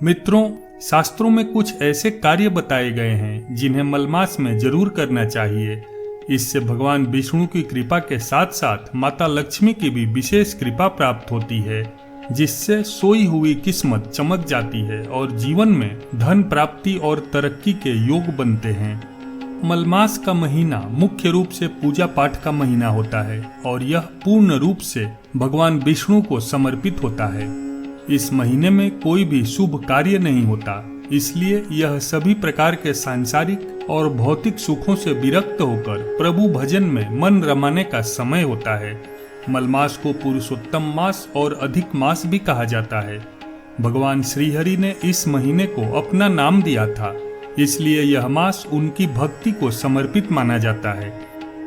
मित्रों, शास्त्रों में कुछ ऐसे कार्य बताए गए हैं जिन्हें मलमास में जरूर करना चाहिए। इससे भगवान विष्णु की कृपा के साथ साथ माता लक्ष्मी की भी विशेष कृपा प्राप्त होती है, जिससे सोई हुई किस्मत चमक जाती है और जीवन में धन प्राप्ति और तरक्की के योग बनते हैं। मलमास का महीना मुख्य रूप से पूजा पाठ का महीना होता है और यह पूर्ण रूप से भगवान विष्णु को समर्पित होता है। इस महीने में कोई भी शुभ कार्य नहीं होता, इसलिए यह सभी प्रकार के सांसारिक और भौतिक सुखों से विरक्त होकर प्रभु भजन में मन रमाने का समय होता है। मलमास को पुरुषोत्तम मास और अधिक मास भी कहा जाता है। भगवान श्रीहरि ने इस महीने को अपना नाम दिया था, इसलिए यह मास उनकी भक्ति को समर्पित माना जाता है।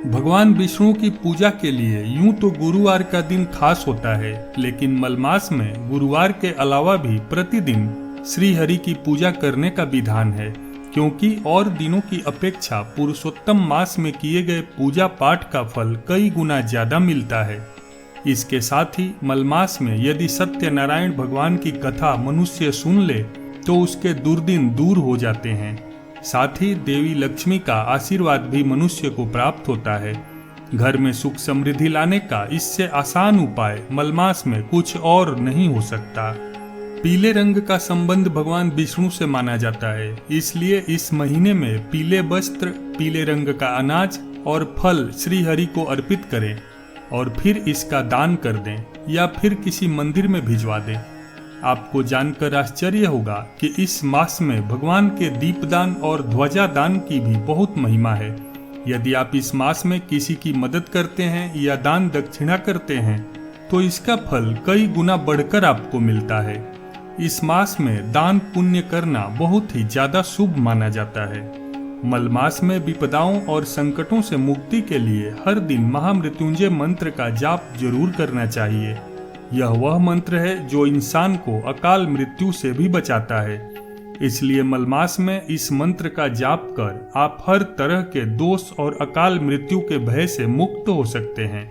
भगवान विष्णु की पूजा के लिए यूं तो गुरुवार का दिन खास होता है, लेकिन मलमास में गुरुवार के अलावा भी प्रतिदिन श्री हरि की पूजा करने का विधान है, क्योंकि और दिनों की अपेक्षा पुरुषोत्तम मास में किए गए पूजा पाठ का फल कई गुना ज्यादा मिलता है। इसके साथ ही मलमास में यदि सत्यनारायण भगवान की कथा मनुष्य सुन ले तो उसके दुर्दिन दूर हो जाते हैं। साथ ही देवी लक्ष्मी का आशीर्वाद भी मनुष्य को प्राप्त होता है। घर में सुख समृद्धि लाने का इससे आसान उपाय मलमास में कुछ और नहीं हो सकता। पीले रंग का संबंध भगवान विष्णु से माना जाता है, इसलिए इस महीने में पीले वस्त्र, पीले रंग का अनाज और फल श्री हरि को अर्पित करें और फिर इसका दान कर दें या फिर किसी मंदिर में भिजवा दें। आपको जानकर आश्चर्य होगा कि इस मास में भगवान के दीपदान और ध्वजा दान की भी बहुत महिमा है। यदि आप इस मास में किसी की मदद करते हैं या दान दक्षिणा करते हैं तो इसका फल कई गुना बढ़कर आपको मिलता है। इस मास में दान पुण्य करना बहुत ही ज्यादा शुभ माना जाता है। मलमास में विपदाओं और संकटों से मुक्ति के लिए हर दिन महामृत्युंजय मंत्र का जाप जरूर करना चाहिए। यह वह मंत्र है जो इंसान को अकाल मृत्यु से भी बचाता है। इसलिए मलमास में इस मंत्र का जाप कर आप हर तरह के दोष और अकाल मृत्यु के भय से मुक्त हो सकते हैं।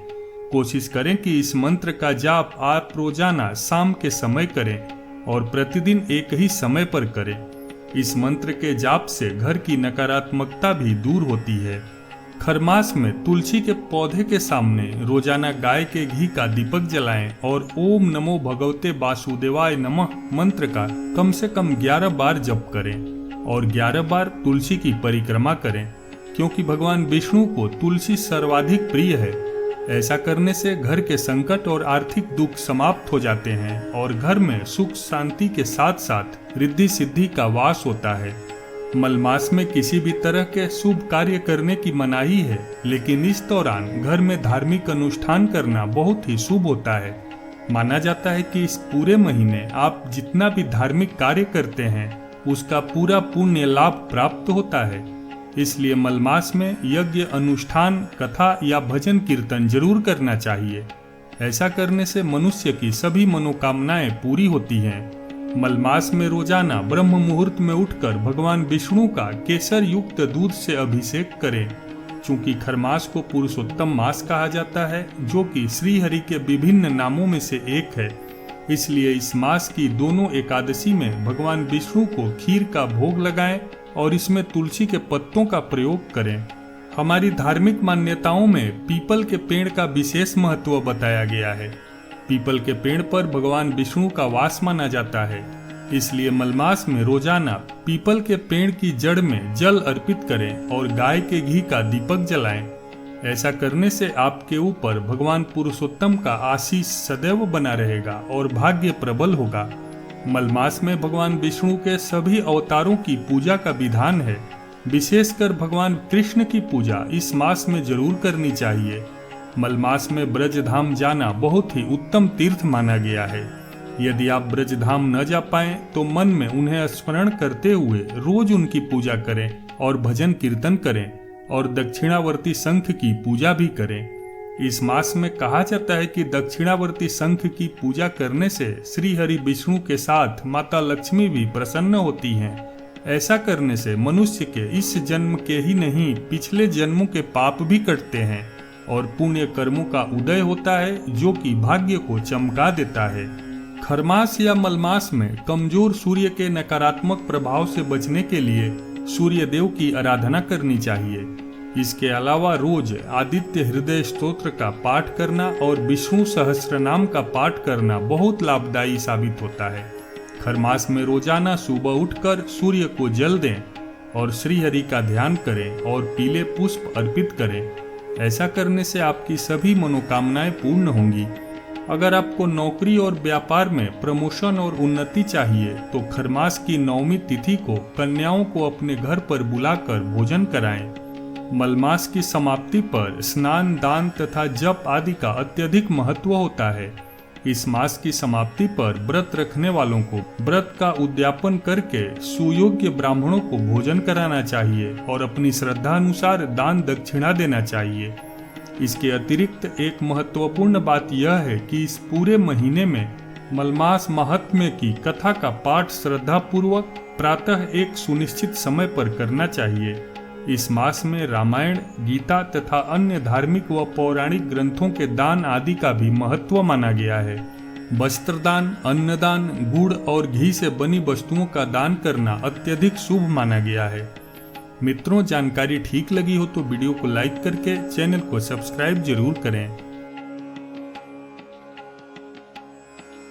कोशिश करें कि इस मंत्र का जाप आप रोजाना शाम के समय करें और प्रतिदिन एक ही समय पर करें। इस मंत्र के जाप से घर की नकारात्मकता भी दूर होती है। खरमास में तुलसी के पौधे के सामने रोजाना गाय के घी का दीपक जलाएं और ओम नमो भगवते वासुदेवाय नमः मंत्र का कम से कम 11 बार जप करें और 11 बार तुलसी की परिक्रमा करें, क्योंकि भगवान विष्णु को तुलसी सर्वाधिक प्रिय है। ऐसा करने से घर के संकट और आर्थिक दुख समाप्त हो जाते हैं और घर में सुख शांति के साथ साथ रिद्धि सिद्धि का वास होता है। मलमास में किसी भी तरह के शुभ कार्य करने की मनाही है, लेकिन इस दौरान घर में धार्मिक अनुष्ठान करना बहुत ही शुभ होता है। माना जाता है कि इस पूरे महीने आप जितना भी धार्मिक कार्य करते हैं उसका पूरा पुण्य लाभ प्राप्त होता है। इसलिए मलमास में यज्ञ, अनुष्ठान, कथा या भजन कीर्तन जरूर करना चाहिए। ऐसा करने से मनुष्य की सभी मनोकामनाएं पूरी होती हैं। मलमास में रोजाना ब्रह्म मुहूर्त में उठकर भगवान विष्णु का केसर युक्त दूध से अभिषेक करें। चूंकि खरमास को पुरुषोत्तम मास कहा जाता है, जो कि श्री हरि के विभिन्न नामों में से एक है, इसलिए इस मास की दोनों एकादशी में भगवान विष्णु को खीर का भोग लगाएं और इसमें तुलसी के पत्तों का प्रयोग करें। हमारी धार्मिक मान्यताओं में पीपल के पेड़ का विशेष महत्व बताया गया है। पीपल के पेड़ पर भगवान विष्णु का वास माना जाता है, इसलिए मलमास में रोजाना पीपल के पेड़ की जड़ में जल अर्पित करें और गाय के घी का दीपक जलाएं। ऐसा करने से आपके ऊपर भगवान पुरुषोत्तम का आशीष सदैव बना रहेगा और भाग्य प्रबल होगा। मलमास में भगवान विष्णु के सभी अवतारों की पूजा का विधान है। विशेषकर भगवान कृष्ण की पूजा इस मास में जरूर करनी चाहिए। मलमास में ब्रजधाम जाना बहुत ही उत्तम तीर्थ माना गया है। यदि आप ब्रजधाम न जा पाएं तो मन में उन्हें स्मरण करते हुए रोज उनकी पूजा करें और भजन कीर्तन करें और दक्षिणावर्ती शंख की पूजा भी करें। इस मास में कहा जाता है कि दक्षिणावर्ती शंख की पूजा करने से श्री हरि विष्णु के साथ माता लक्ष्मी भी प्रसन्न होती हैं। ऐसा करने से मनुष्य के इस जन्म के ही नहीं पिछले जन्मों के पाप भी कटते हैं और पुण्य कर्मों का उदय होता है, जो कि भाग्य को चमका देता है। खरमास या मलमास में कमजोर सूर्य के नकारात्मक प्रभाव से बचने के लिए सूर्य देव की आराधना करनी चाहिए। इसके अलावा रोज आदित्य हृदय स्तोत्र का पाठ करना और विष्णु सहस्त्रनाम का पाठ करना बहुत लाभदायी साबित होता है। खरमास में रोजाना सुबह उठकर सूर्य को जल दें और श्री हरि का ध्यान करें और पीले पुष्प अर्पित करें। ऐसा करने से आपकी सभी मनोकामनाएं पूर्ण होंगी। अगर आपको नौकरी और व्यापार में प्रमोशन और उन्नति चाहिए तो खरमास की 9वीं तिथि को कन्याओं को अपने घर पर बुलाकर भोजन कराएं। मलमास की समाप्ति पर स्नान, दान तथा जप आदि का अत्यधिक महत्व होता है। इस मास की समाप्ति पर व्रत रखने वालों को व्रत का उद्यापन करके सुयोग्य ब्राह्मणों को भोजन कराना चाहिए और अपनी श्रद्धा अनुसार दान दक्षिणा देना चाहिए। इसके अतिरिक्त एक महत्वपूर्ण बात यह है कि इस पूरे महीने में मलमास महात्म्य की कथा का पाठ श्रद्धा पूर्वक प्रातः एक सुनिश्चित समय पर करना चाहिए। इस मास में रामायण, गीता तथा अन्य धार्मिक व पौराणिक ग्रंथों के दान आदि का भी महत्व माना गया है। वस्त्रदान, अन्नदान, गुड़ और घी से बनी वस्तुओं का दान करना अत्यधिक शुभ माना गया है। मित्रों, जानकारी ठीक लगी हो तो वीडियो को लाइक करके चैनल को सब्सक्राइब जरूर करें।